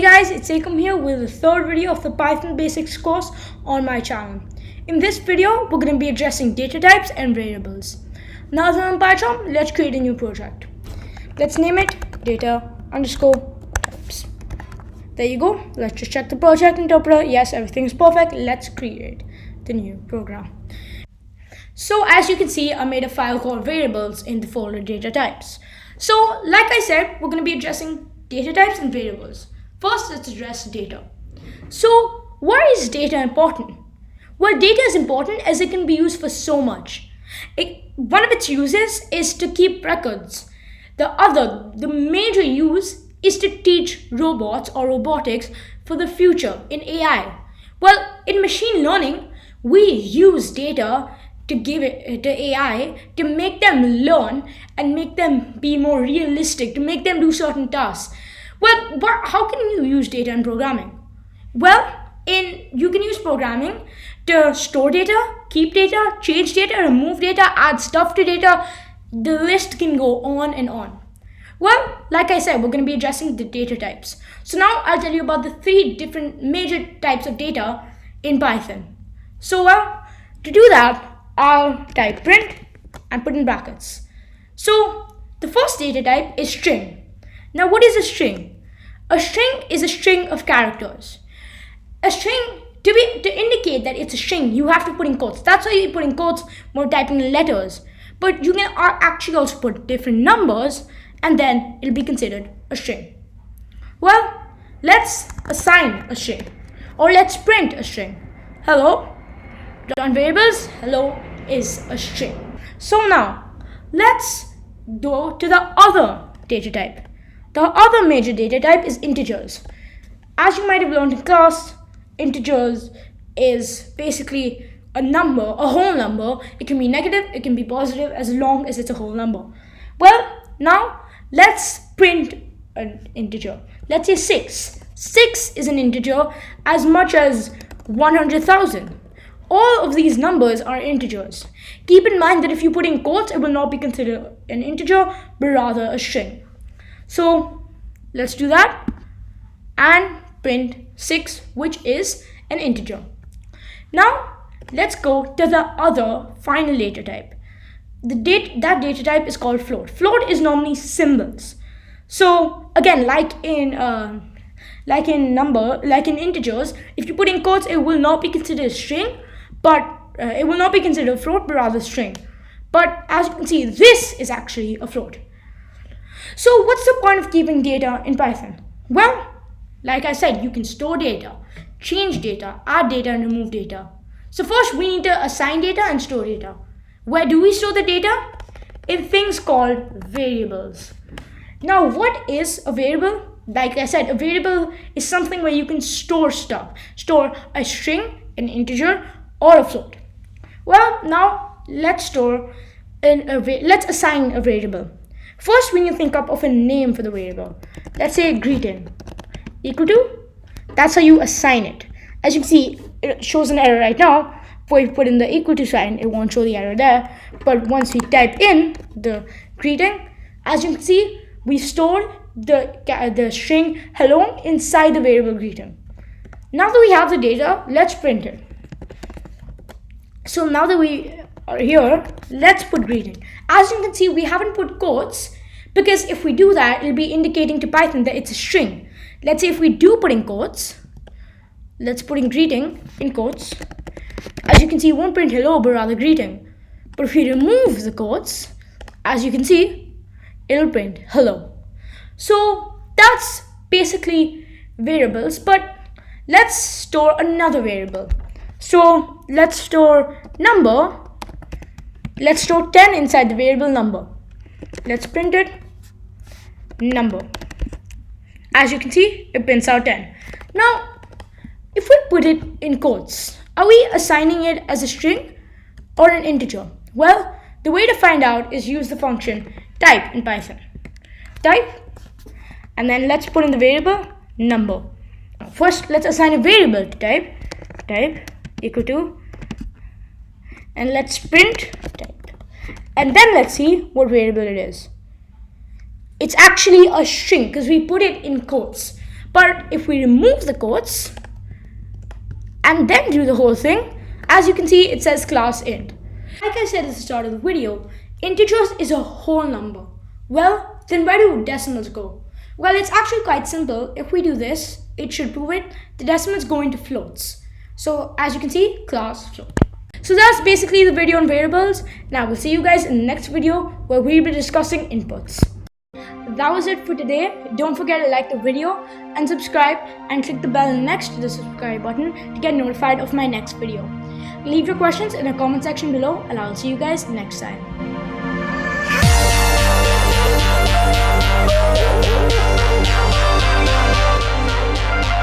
Hey guys, it's Akam here with the third video of the Python Basics course on my channel. In this video, we're going to be addressing data types and variables. Now that I'm in Python, let's create a new project. Let's name it data_types. There you go. Let's just check the project interpreter. Yes, everything is perfect. Let's create the new program. So as you can see, I made a file called variables in the folder data types. So like I said, we're going to be addressing data types and variables. First, let's address data. So why is data important? Well, data is important as it can be used for so much. One of its uses is to keep records. The major use is to teach robots or robotics for the future in AI. Well, in machine learning, we use data to give it to AI to make them learn and make them be more realistic, to make them do certain tasks. Well, but how can you use data in programming? Well, you can use programming to store data, keep data, change data, remove data, add stuff to data. The list can go on and on. Well, like I said, we're going to be addressing the data types. So now I'll tell you about the three different major types of data in Python. So to do that, I'll type print and put in brackets. So the first data type is string. Now what is a string? A string is a string of characters. A string, to indicate that it's a string, you have to put in quotes. That's why you put in quotes when typing in letters. But you can actually also put different numbers and then it'll be considered a string. Well, let's assign a string or let's print a string. Hello. On variables, hello is a string. So now let's go to the other data type. The other major data type is integers. As you might have learned in class, integers is basically a number, a whole number. It can be negative, it can be positive, as long as it's a whole number. Well, now let's print an integer. Let's say 6. 6 is an integer as much as 100,000. All of these numbers are integers. Keep in mind that if you put in quotes, it will not be considered an integer, but rather a string. So let's do that and print 6, which is an integer. Now let's go to the other final data type. That data type is called float. Float is normally symbols. So again, like in integers, if you put in quotes, it will not be considered a string, but it will not be considered a float, but rather a string. But as you can see, this is actually a float. So what's the point of keeping data in Python? Well, like I said, you can store data, change data, add data, and remove data. So first we need to assign data and store data. Where do we store the data? In things called variables. Now what is a variable? Like I said, a variable is something where you can store stuff. Store a string, an integer, or a float. Well, now let's assign a variable. First, we need to think up of a name for the variable. Let's say greeting equal to. That's how you assign it. As you can see, it shows an error right now. If we put in the equal to sign, it won't show the error there. But once we type in the greeting, as you can see, we stored the string hello inside the variable greeting. Now that we have the data, let's print it. So now that we are here, let's put greeting. As you can see, we haven't put quotes because if we do that, it'll be indicating to Python that it's a string. Let's say if we do put in quotes, let's put in greeting in quotes. As you can see, it won't print hello, but rather greeting. But if we remove the quotes, as you can see, it'll print hello. So that's basically variables, but let's store another variable. So let's store number. Let's store 10 inside the variable number. Let's print it number. As you can see, it prints out 10. Now, if we put it in quotes, are we assigning it as a string or an integer? Well, the way to find out is use the function type in Python. Type, and then let's put in the variable number. First, let's assign a variable to type equal to, and let's print type. And then let's see what variable it is. It's actually a string because we put it in quotes. But if we remove the quotes and then do the whole thing, as you can see, it says class int. Like I said at the start of the video, integers is a whole number. Well, then where do decimals go? Well, it's actually quite simple. If we do this, it should prove it. The decimals go into floats. So as you can see, class float. So that's basically the video on variables. Now we'll see you guys in the next video where we'll be discussing inputs. That was it for today. Don't forget to like the video and subscribe and click the bell next to the subscribe button to get notified of my next video. Leave your questions in the comment section below and I'll see you guys next time.